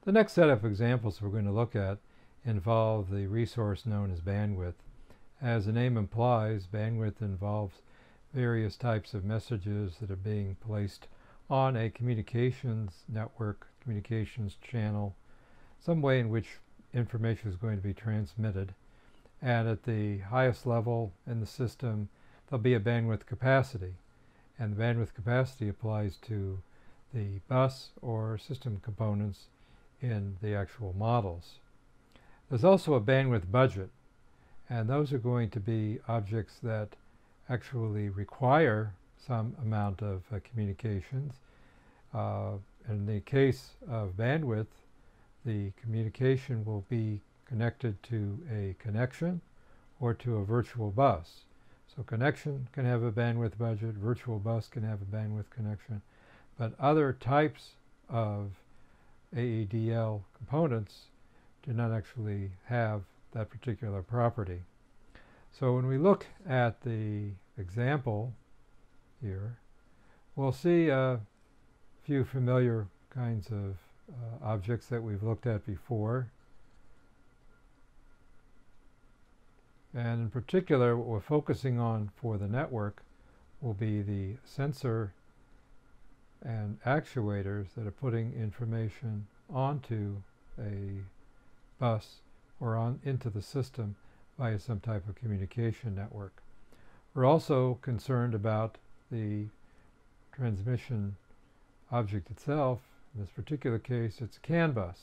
The next set of examples we're going to look at involve the resource known as bandwidth. As the name implies, bandwidth involves various types of messages that are being placed on a communications network, communications channel, some way in which information is going to be transmitted. And at the highest level in the system, there'll be a bandwidth capacity. And the bandwidth capacity applies to the bus or system components in the actual models. There's also a bandwidth budget, and those are going to be objects that actually require some amount of communications. In the case of bandwidth, the communication will be connected to a connection or to a virtual bus. So connection can have a bandwidth budget, virtual bus can have a bandwidth connection, but other types of AEDL components do not actually have that particular property. So when we look at the example here, we'll see a few familiar kinds of objects that we've looked at before. And in particular, what we're focusing on for the network will be the sensor and actuators that are putting information onto a bus or into the system via some type of communication network. We're also concerned about the transmission object itself. In this particular case, it's a CAN bus.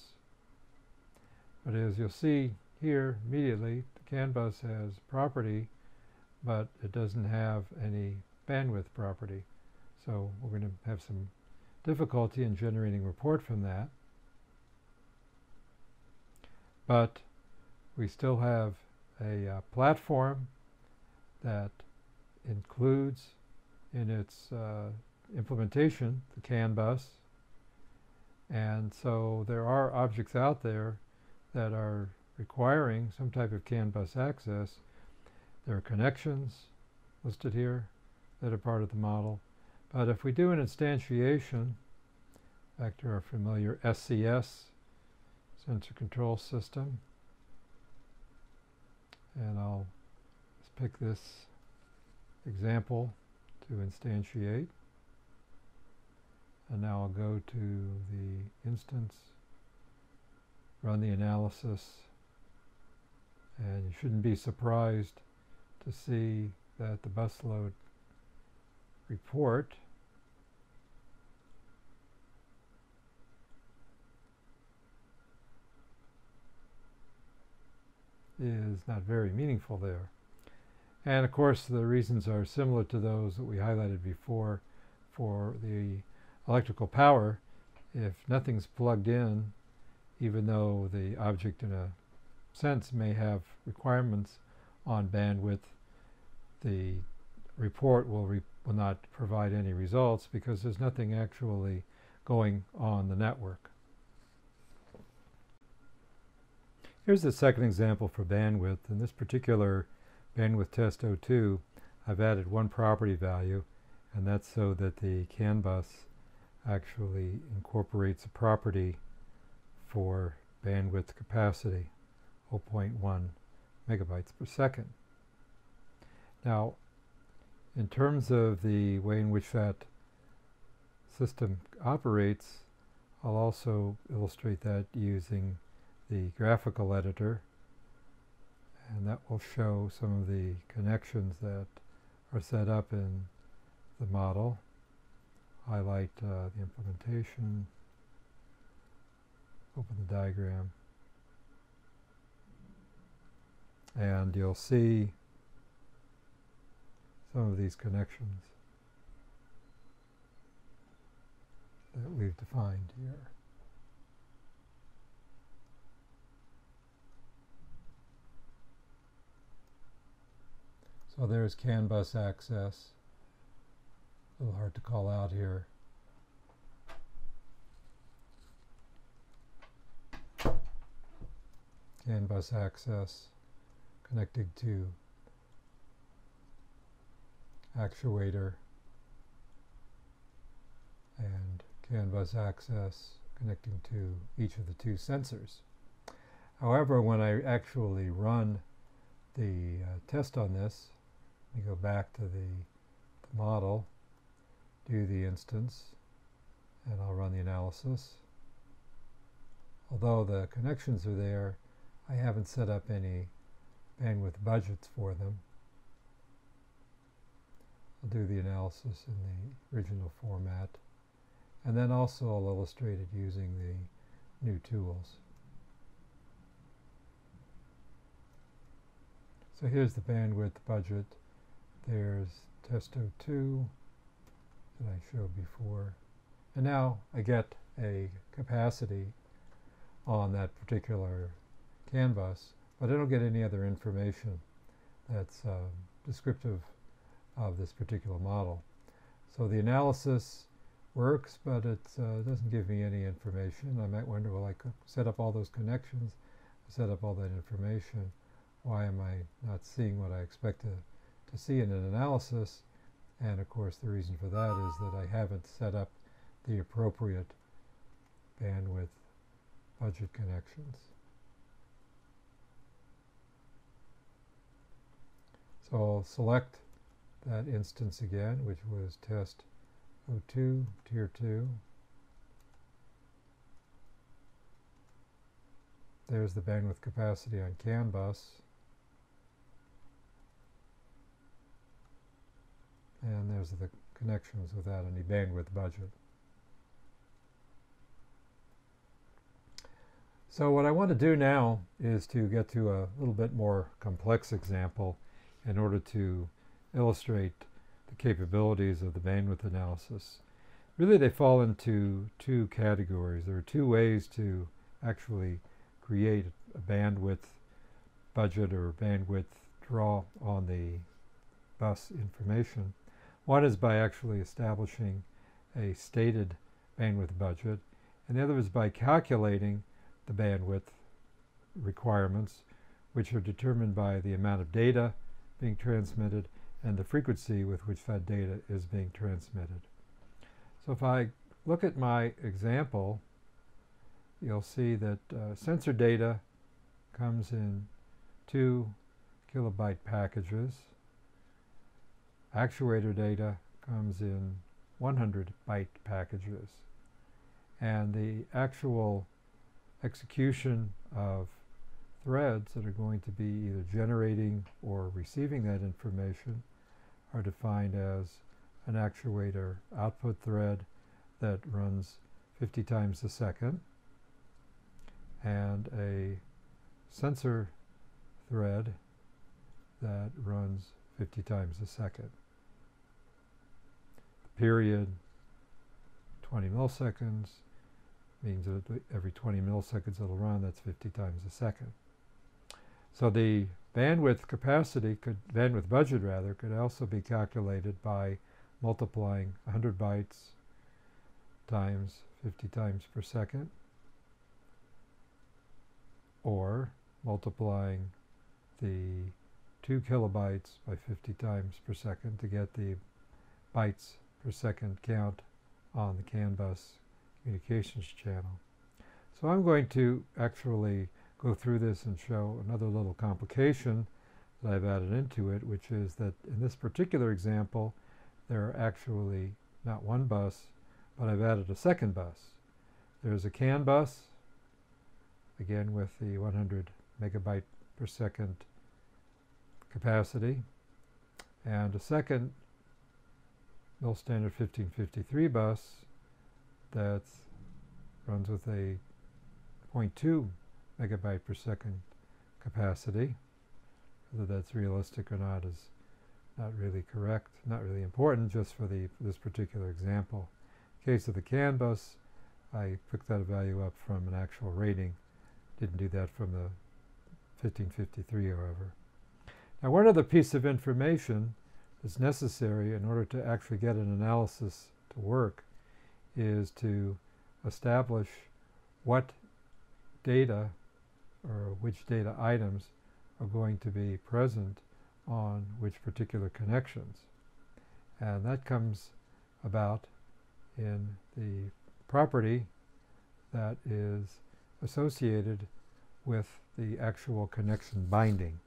But as you'll see here immediately, the CAN bus has property, but it doesn't have any bandwidth property. So we're going to have some difficulty in generating report from that. But we still have a platform that includes in its implementation the CAN bus. And so there are objects out there that are requiring some type of CAN bus access. There are connections listed here that are part of the model. But if we do an instantiation, back to our familiar SCS, sensor control system, and I'll just pick this example to instantiate. And now I'll go to the instance, run the analysis, and you shouldn't be surprised to see that the bus load report is not very meaningful there. And of course the reasons are similar to those that we highlighted before for the electrical power. If nothing's plugged in, even though the object in a sense may have requirements on bandwidth, the report will not provide any results because there's nothing actually going on the network. Here's the second example for bandwidth. In this particular bandwidth test 02, I've added one property value, and that's so that the CAN bus actually incorporates a property for bandwidth capacity, 0.1 megabytes per second. Now, in terms of the way in which that system operates, I'll also illustrate that using the graphical editor, and that will show some of the connections that are set up in the model. Highlight the implementation, open the diagram, and you'll see some of these connections that we've defined here. So there's CAN bus access. A little hard to call out here. CAN bus access connected to actuator, and CAN bus access connecting to each of the two sensors. However, when I actually run the test on this, we go back to the model, do the instance, and I'll run the analysis. Although the connections are there, I haven't set up any bandwidth budgets for them. I'll do the analysis in the original format, and then also I'll illustrate it using the new tools. So here's the bandwidth budget. There's test 02 that I showed before. And now I get a capacity on that particular CAN bus, but I don't get any other information that's descriptive of this particular model. So the analysis works, but it doesn't give me any information. I might wonder, well, I could set up all those connections, set up all that information. Why am I not seeing what I expect to see in an analysis? And of course, the reason for that is that I haven't set up the appropriate bandwidth budget connections. So I'll select that instance again, which was test 02, tier 2. There's the bandwidth capacity on CAN bus. And there's the connections without any bandwidth budget. So what I want to do now is to get to a little bit more complex example in order to illustrate the capabilities of the bandwidth analysis. Really, they fall into two categories. There are two ways to actually create a bandwidth budget or bandwidth draw on the bus information. One is by actually establishing a stated bandwidth budget, and the other is by calculating the bandwidth requirements, which are determined by the amount of data being transmitted and the frequency with which that data is being transmitted. So if I look at my example, you'll see that sensor data comes in 2 kilobyte packages. Actuator data comes in 100 byte packages. And the actual execution of threads that are going to be either generating or receiving that information are defined as an actuator output thread that runs 50 times a second and a sensor thread that runs 50 times a second. Period 20 milliseconds means that every 20 milliseconds it'll run, that's 50 times a second. So the bandwidth budget rather, could also be calculated by multiplying 100 bytes times 50 times per second, or multiplying the 2 kilobytes by 50 times per second to get the bytes per second count on the CAN bus communications channel. So I'm going to actually go through this and show another little complication that I've added into it, which is that in this particular example, there are actually not one bus, but I've added a second bus. There's a CAN bus, again with the 100 megabyte per second capacity, and a second mil standard 1553 bus that runs with a 0.2 megabyte per second capacity. Whether that's realistic or not is not really correct, not really important, just for this particular example. In the case of the CAN bus, I picked that value up from an actual rating. Didn't do that from the 1553, however. Now, one other piece of information that's necessary in order to actually get an analysis to work is to establish what data or which data items are going to be present on which particular connections. And that comes about in the property that is associated with the actual connection binding.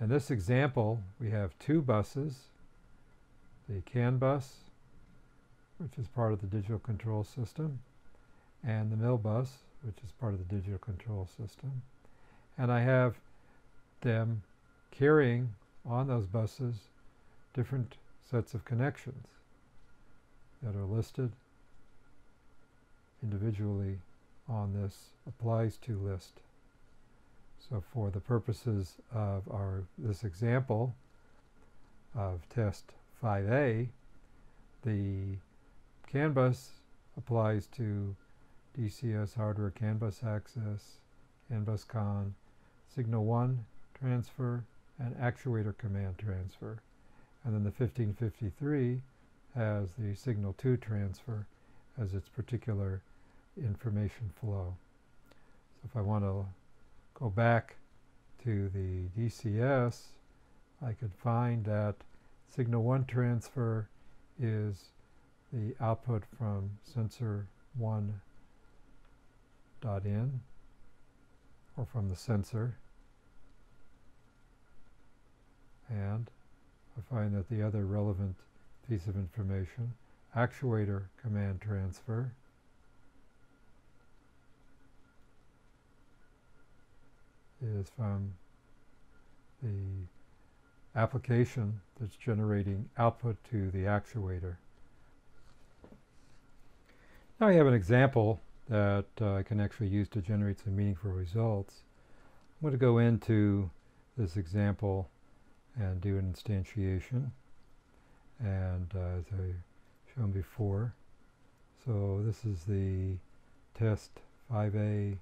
In this example, we have two buses, the CAN bus, which is part of the digital control system, and the MIL bus, which is part of the digital control system. And I have them carrying on those buses different sets of connections that are listed individually on this applies to list. So for the purposes of this example of test 5A, the CAN bus applies to DCS hardware CAN bus access, CAN bus con, signal 1 transfer, and actuator command transfer. And then the 1553 has the signal 2 transfer as its particular information flow. So if I want to go back to the DCS, I could find that signal 1 transfer is the output from sensor 1.in, or from the sensor, and I find that the other relevant piece of information, actuator command transfer, is from the application that's generating output to the actuator. Now I have an example that I can actually use to generate some meaningful results. I'm going to go into this example and do an instantiation, and as I've shown before, so this is the test 5A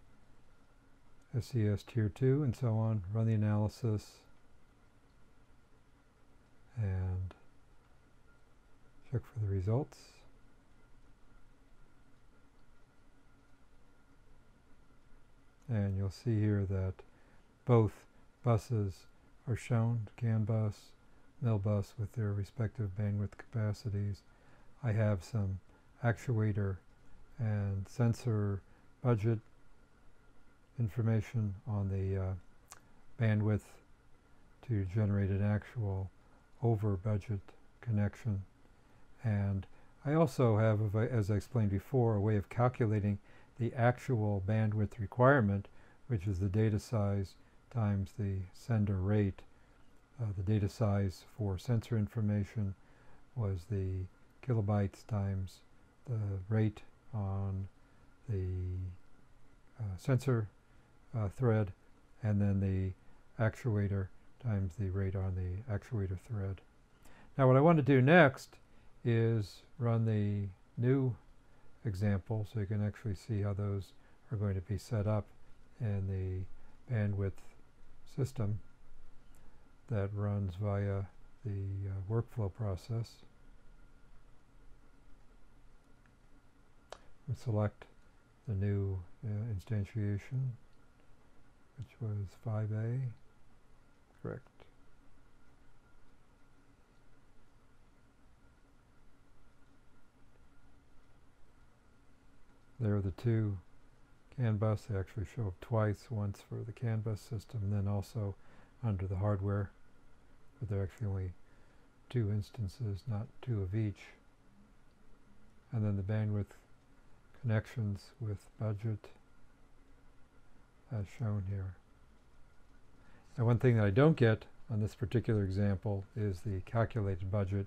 SCS tier 2 and so on. Run the analysis and check for the results. And you'll see here that both buses are shown, CAN bus, MIL bus with their respective bandwidth capacities. I have some actuator and sensor budget information on the bandwidth to generate an actual over budget connection. And I also have, as I explained before, a way of calculating the actual bandwidth requirement, which is the data size times the sender rate. The data size for sensor information was the kilobytes times the rate on the sensor thread, and then the actuator times the rate on the actuator thread. Now what I want to do next is run the new example so you can actually see how those are going to be set up in the bandwidth system that runs via the workflow process. We select the new instantiation, which was 5A, correct. There are the two CAN bus. They actually show up twice, once for the CAN bus system and then also under the hardware, but there are actually only two instances, not two of each. And then the bandwidth connections with budget as shown here. Now one thing that I don't get on this particular example is the calculated budget,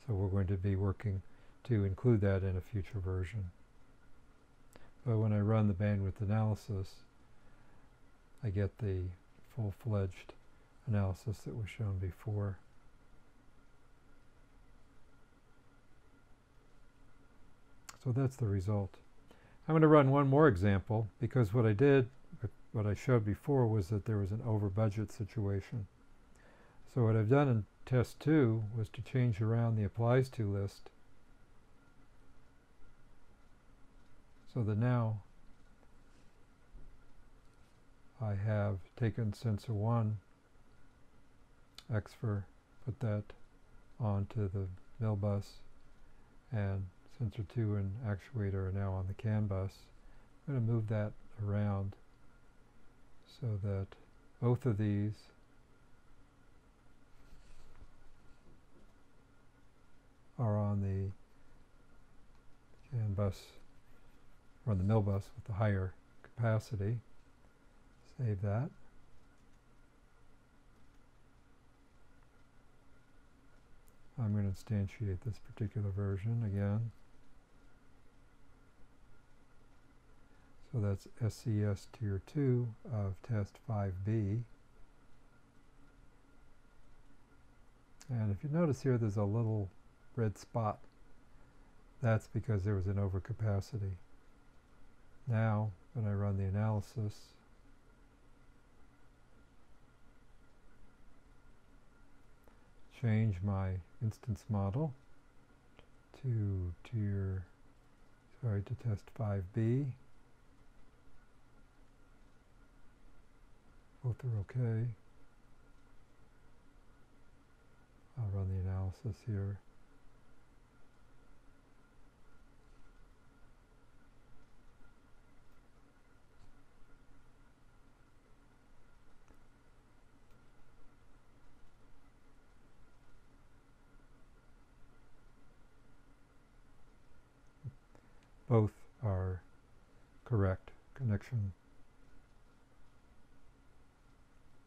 so we're going to be working to include that in a future version. But when I run the bandwidth analysis, I get the full-fledged analysis that was shown before. So that's the result. I'm going to run one more example because what I showed before was that there was an over-budget situation. So what I've done in test 2 was to change around the applies to list so that now I have taken sensor 1, XFER, put that onto the MIL bus, and sensor 2 and actuator are now on the CAN bus. I'm going to move that around so that both of these are on the CAN bus, or on the mill bus with the higher capacity. Save that. I'm going to instantiate this particular version again. So that's SCS Tier 2 of Test 5B. And if you notice here, there's a little red spot. That's because there was an overcapacity. Now, when I run the analysis, change my instance model to test 5B. Both are okay. I'll run the analysis here. Both are correct. Connection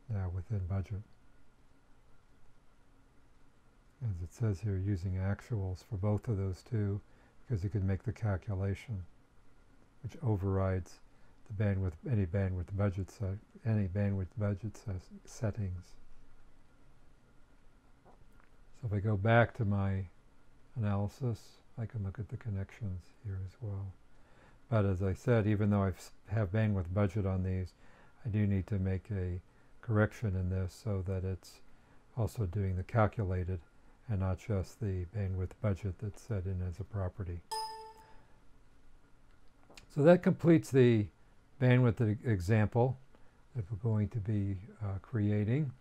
now within budget. As it says here, using actuals for both of those two, because you can make the calculation, which overrides the bandwidth, any bandwidth budget settings. So if I go back to my analysis, I can look at the connections here as well. But as I said, even though I have bandwidth budget on these, I do need to make a correction in this so that it's also doing the calculated and not just the bandwidth budget that's set in as a property. So that completes the bandwidth example that we're going to be creating.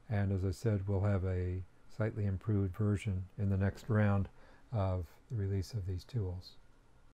And as I said, we'll have a slightly improved version in the next round of the release of these tools.